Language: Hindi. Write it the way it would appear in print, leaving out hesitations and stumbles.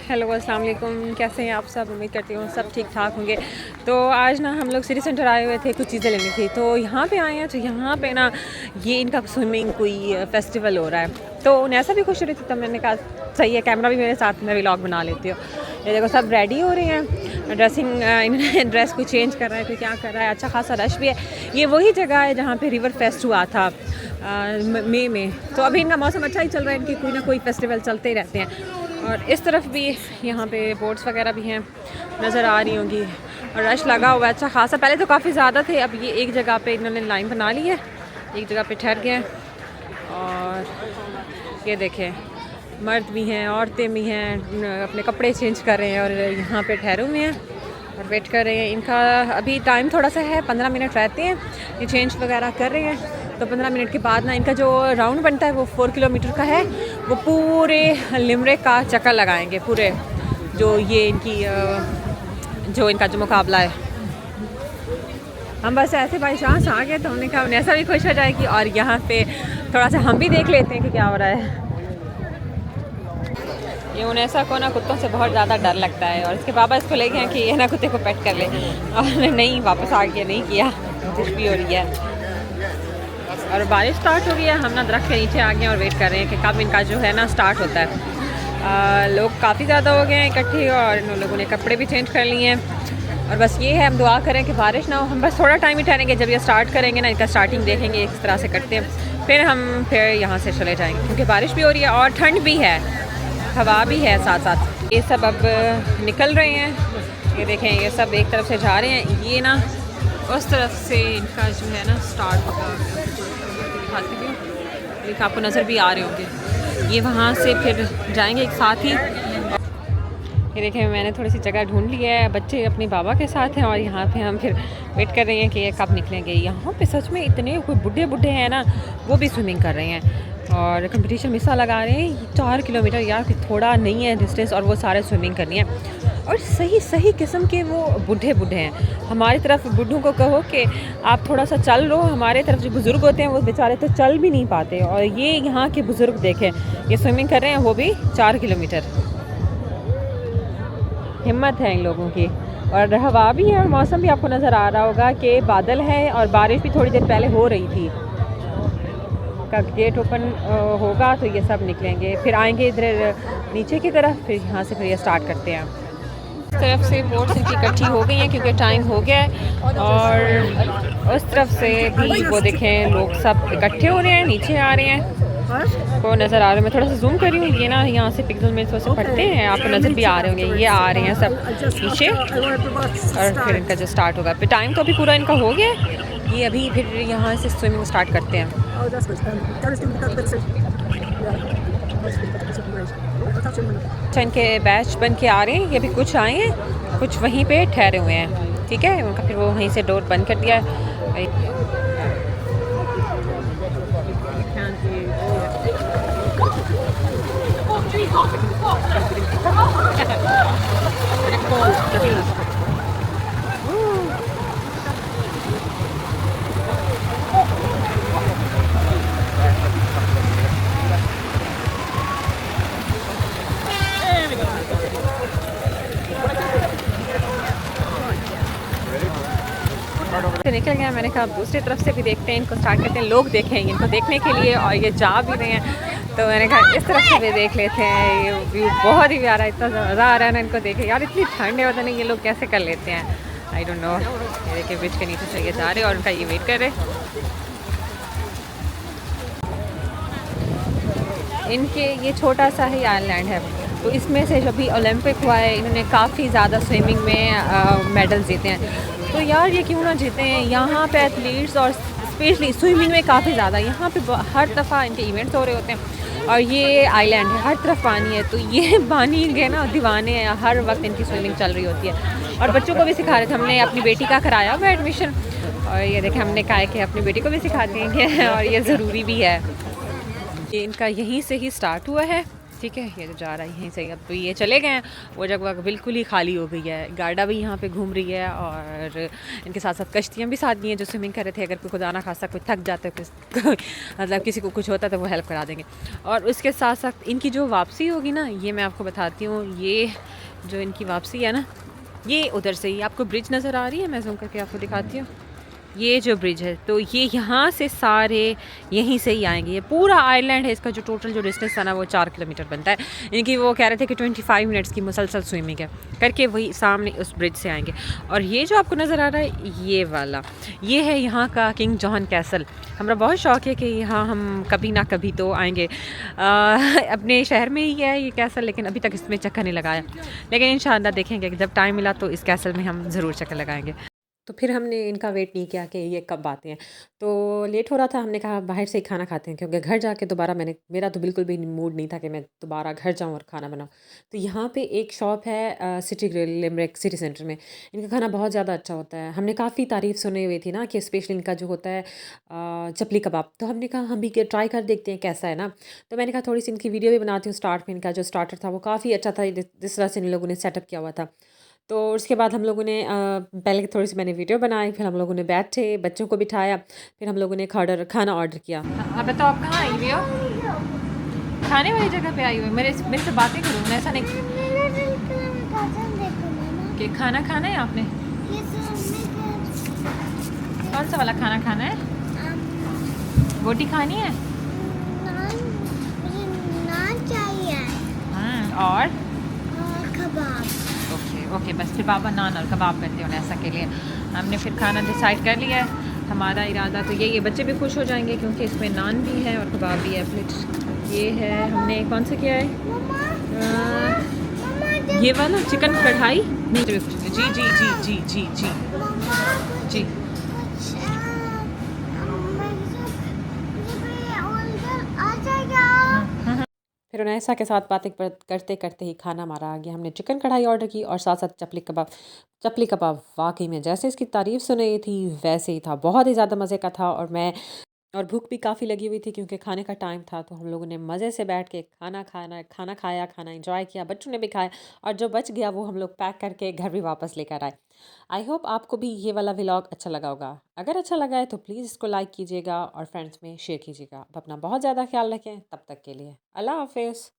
हेलो अस्सलाम वालेकुम, कैसे हैं आप सब। उम्मीद करती हूँ सब ठीक ठाक होंगे। तो आज ना हम लोग सिटी सेंटर आए हुए थे, कुछ चीज़ें लेनी थी, तो यहाँ पे आए हैं। तो यहाँ पे ना ये इनका स्विमिंग कोई फेस्टिवल हो रहा है, तो नैसा भी खुश हो रही थी, तो मैंने कहा सही है, कैमरा भी मेरे साथ में व्लॉग बना लेती हूँ। ये देखो सब रेडी हो रहे हैं, ड्रेसिंग इन्होंने ड्रेस को चेंज कर रहा है, कोई क्या कर रहा है। अच्छा खासा रश भी है। ये वही जगह है जहाँ पे रिवर फेस्ट हुआ था मई में। तो अभी इनका मौसम अच्छा ही चल रहा है, इनकी कोई ना कोई फेस्टिवल चलते ही रहते हैं। और इस तरफ भी यहाँ पे बोट्स वगैरह भी हैं, नज़र आ रही होंगी। और रश लगा हुआ है अच्छा खासा। पहले तो काफ़ी ज़्यादा थे, अब ये एक जगह पे इन्होंने लाइन बना ली है, एक जगह पे ठहर गए हैं। और ये देखें, मर्द भी हैं, औरतें भी हैं, अपने कपड़े चेंज कर रहे हैं और यहाँ पे ठहरे हुए हैं और वेट कर रहे हैं। इनका अभी टाइम थोड़ा सा है, 15 मिनट रहते हैं, ये चेंज वगैरह कर रहे हैं। तो 15 मिनट के बाद ना इनका जो राउंड बनता है वो 4 किलोमीटर का है, वो पूरे लिमरे का चक्कर लगाएंगे, पूरे जो ये इनकी जो इनका जो मुकाबला है। हम बस ऐसे बाई चांस आ गए, तो हमने कहा ऐसा भी खुश हो जाएगी और यहाँ पे थोड़ा सा हम भी देख लेते हैं कि क्या हो रहा है। ये उनैसा को ना कुत्तों से बहुत ज़्यादा डर लगता है, और इसके बाबा इसको ले गए हैं कि ये ना कुत्ते को पेट कर ले, और नहीं, वापस आ गया, नहीं किया, कुछ भी हो रही है। और बारिश स्टार्ट हो गई है, हम ना दरख्त के नीचे आ गए और वेट कर रहे हैं कि कब इनका जो है ना स्टार्ट होता है। लोग काफ़ी ज़्यादा हो गए हैं इकट्ठे, और इन लोगों ने कपड़े भी चेंज कर लिए हैं। और बस ये है, हम दुआ करें कि बारिश ना हो। हम बस थोड़ा टाइम ही ठहरेंगे, जब ये स्टार्ट करेंगे ना, इनका स्टार्टिंग देखेंगे इस तरह से करते हैं, फिर यहाँ से चले जाएंगे, क्योंकि बारिश भी हो रही है और ठंड भी है, हवा भी है साथ साथ। ये सब अब निकल रहे हैं, ये देखें, ये सब एक तरफ से जा रहे हैं। ये ना उस तरफ से इनका जो है ना स्टार्ट होगा, दिखाती भी हूँ, एक आपको नज़र भी आ रहे होंगे। ये वहाँ से फिर जाएंगे एक साथ ही। ये देखें, मैंने थोड़ी सी जगह ढूंढ ली है, बच्चे अपने बाबा के साथ हैं, और यहाँ पे हम फिर वेट कर रहे हैं कि ये कब निकलेंगे। यहाँ पे सच में इतने कोई बूढ़े बूढ़े हैं ना, वो भी स्विमिंग कर रहे हैं और कंपटीशन में हिस्सा लगा रहे हैं। 4 किलोमीटर यार थोड़ा नहीं है डिस्टेंस, और वो सारे स्विमिंग करनी है। और सही सही किस्म के वो बूढ़े बूढ़े हैं। हमारी तरफ बूढ़ों को कहो कि आप थोड़ा सा चल लो, हमारे तरफ जो बुज़ुर्ग होते हैं वो बेचारे तो चल भी नहीं पाते। और ये यहाँ के बुज़ुर्ग देखें, ये स्विमिंग कर रहे हैं, वो भी 4 किलोमीटर। हिम्मत है इन लोगों की। और हवा भी है, और मौसम भी आपको नज़र आ रहा होगा कि बादल है, और बारिश भी थोड़ी देर पहले हो रही थी। का गेट ओपन होगा तो ये सब निकलेंगे, फिर आएंगे इधर नीचे की तरफ, फिर यहाँ से फिर ये स्टार्ट करते हैं। इस तरफ से बोट्स इनकी इकट्ठी हो गई हैं क्योंकि टाइम हो गया है, और उस तरफ से भी वो देखें लोग सब इकट्ठे हो रहे हैं, नीचे आ रहे हैं, को नज़र आ रहे हैं। मैं थोड़ा सा जूम कर रही हूँ, ये ना यहाँ से पिक्सल में थोड़ा सा पड़ते हैं, आपको नज़र भी आ रहे होंगे, ये आ रहे हैं सब नीचे। और फिर इनका जो स्टार्ट होगा, फिर टाइम तो अभी पूरा इनका हो गया है, ये अभी फिर यहाँ से स्विमिंग स्टार्ट करते हैं। अच्छा, इनके बैच बन के आ रहे हैं, ये भी कुछ आए हैं, कुछ वहीं पे ठहरे हुए हैं, ठीक है। उनका फिर वो वहीं से डोर बंद कर दिया है। निकल गया, मैंने कहा दूसरी तरफ से भी देखते हैं, इनको स्टार्ट करते हैं। लोग देखेंगे इनको देखने के लिए, और ये जा भी रहे हैं, तो मैंने कहा इस तरफ से भी देख लेते हैं। ये व्यू बहुत ही प्यारा, इतना मज़ा आ रहा है ना इनको देखे। यार इतनी ठंड है, पता नहीं ये लोग कैसे कर लेते हैं, आई डोंट नो। ये देखिए ब्रिज के नीचे से ये जा रहे हैं और उनका ये वेट कर रहे हैं। इनके ये छोटा सा ही आइलैंड है, तो इसमें से जब भी ओलंपिक हुआ है, इन्होंने काफ़ी ज़्यादा स्विमिंग में मेडल जीते हैं। तो यार ये क्यों ना जीते हैं, यहाँ पे एथलीट्स और स्पेशली स्विमिंग में काफ़ी ज़्यादा, यहाँ पे हर दफ़ा इनके इवेंट्स हो रहे होते हैं। और ये आइलैंड है, हर तरफ पानी है, तो ये पानी के ना दीवाने हैं, हर वक्त इनकी स्विमिंग चल रही होती है। और बच्चों को भी सिखा रहे थे, हमने अपनी बेटी का कराया हुआ एडमिशन, और ये देखें हमने कहा कि अपनी बेटी को भी सिखाते हैं, और ये ज़रूरी भी है। ये इनका यहीं से ही स्टार्ट हुआ है, ठीक है, ये तो जा रहा है यहीं से। अब तो ये चले गए हैं, वो जगह बिल्कुल ही खाली हो गई है। गाड़ा भी यहाँ पे घूम रही है और इनके साथ साथ कश्तियाँ भी साथ दी हैं जो स्विमिंग कर रहे थे। अगर कोई खुदा ना खासा कोई थक जाता है मतलब किसी को कुछ होता है तो वो हेल्प करा देंगे। और उसके साथ साथ इनकी जो वापसी होगी ना, ये मैं आपको बताती हूँ। ये जो इनकी वापसी है ना, ये उधर से ही आपको ब्रिज नज़र आ रही है, मैं जूम करके आपको दिखाती हूँ। ये जो ब्रिज है तो ये यहाँ से सारे यहीं से ही आएंगे। ये पूरा आइलैंड है, इसका जो टोटल जो डिस्टेंस था ना वो 4 किलोमीटर बनता है। इनकी वो कह रहे थे कि 25 मिनट्स की मुसलसल स्विमिंग है करके वही सामने उस ब्रिज से आएंगे। और ये जो आपको नज़र आ रहा है ये वाला, ये है यहाँ का किंग जॉन कैसल। हमारा बहुत शौक़ है कि यहाँ हम कभी ना कभी तो आएंगे। अपने शहर में ही है ये कैसल, लेकिन अभी तक इसमें चक्कर नहीं लगाया। लेकिन इंशाअल्लाह देखेंगे कि जब टाइम मिला तो इस कैसल में हम ज़रूर चक्कर लगाएंगे। तो फिर हमने इनका वेट नहीं किया कि ये कब आते हैं। तो लेट हो रहा था, हमने कहा बाहर से ही खाना खाते हैं, क्योंकि घर जाके दोबारा मेरा तो बिल्कुल भी मूड नहीं था कि मैं दोबारा घर जाऊं और खाना बनाऊं। तो यहाँ पे एक शॉप है city grill limerick city centre में। इनका खाना बहुत ज़्यादा अच्छा होता है। हमने काफ़ी तारीफ़ सुनी हुई थी ना कि स्पेशली इनका जो होता है चपली कबाब। तो हमने कहा हम भी ट्राई कर देखते हैं कैसा है ना। तो मैंने कहा थोड़ी सी इनकी वीडियो भी बनाती हूँ। स्टार्ट में इनका जो स्टार्टर था वो काफ़ी अच्छा था, जिस तरह से इन लोगों ने सेटअप किया हुआ था। तो उसके बाद हम लोगों ने पहले थोड़ी सी मैंने वीडियो बनाई, फिर हम लोगों ने बैठे, बच्चों को बिठाया, फिर हम लोगों ने खाना ऑर्डर किया। अब बताओ आप कहाँ आई हुई हो? खाने वाली जगह पे आई हुई? मेरे से बातें करो ना, ऐसा नहीं कि खाना खाना है आपने। कौन सा वाला खाना खाना है? रोटी खानी है? और ओके बस फिर बाबा नान और कबाब करते हो ऐसा के लिए हमने फिर खाना डिसाइड कर लिया है। हमारा इरादा तो ये बच्चे भी खुश हो जाएंगे क्योंकि इसमें नान भी है और कबाब भी है। फिर ये है, हमने कौन सा किया है, ये वाला चिकन कढ़ाई। नहीं जी जी जी जी जी जी जी। फिर उनैसा के साथ बातें करते करते ही खाना हमारा आ गया। हमने चिकन कढ़ाई ऑर्डर की और साथ साथ चपली कबाब। चपली कबाब वाकई में जैसे इसकी तारीफ़ सुनी थी वैसे ही था, बहुत ही ज़्यादा मज़े का था। और भूख भी काफ़ी लगी हुई थी क्योंकि खाने का टाइम था। तो हम लोगों ने मज़े से बैठ के खाना खाया, खाना एंजॉय किया, बच्चों ने भी खाया। और जो बच गया वो हम लोग पैक करके घर भी वापस लेकर आए। आई होप आपको भी ये वाला व्लॉग अच्छा लगा होगा। अगर अच्छा लगा है तो प्लीज़ इसको लाइक कीजिएगा और फ्रेंड्स में शेयर कीजिएगा। अब अपना बहुत ज़्यादा ख्याल रखें, तब तक के लिए अल्लाह हाफिज़।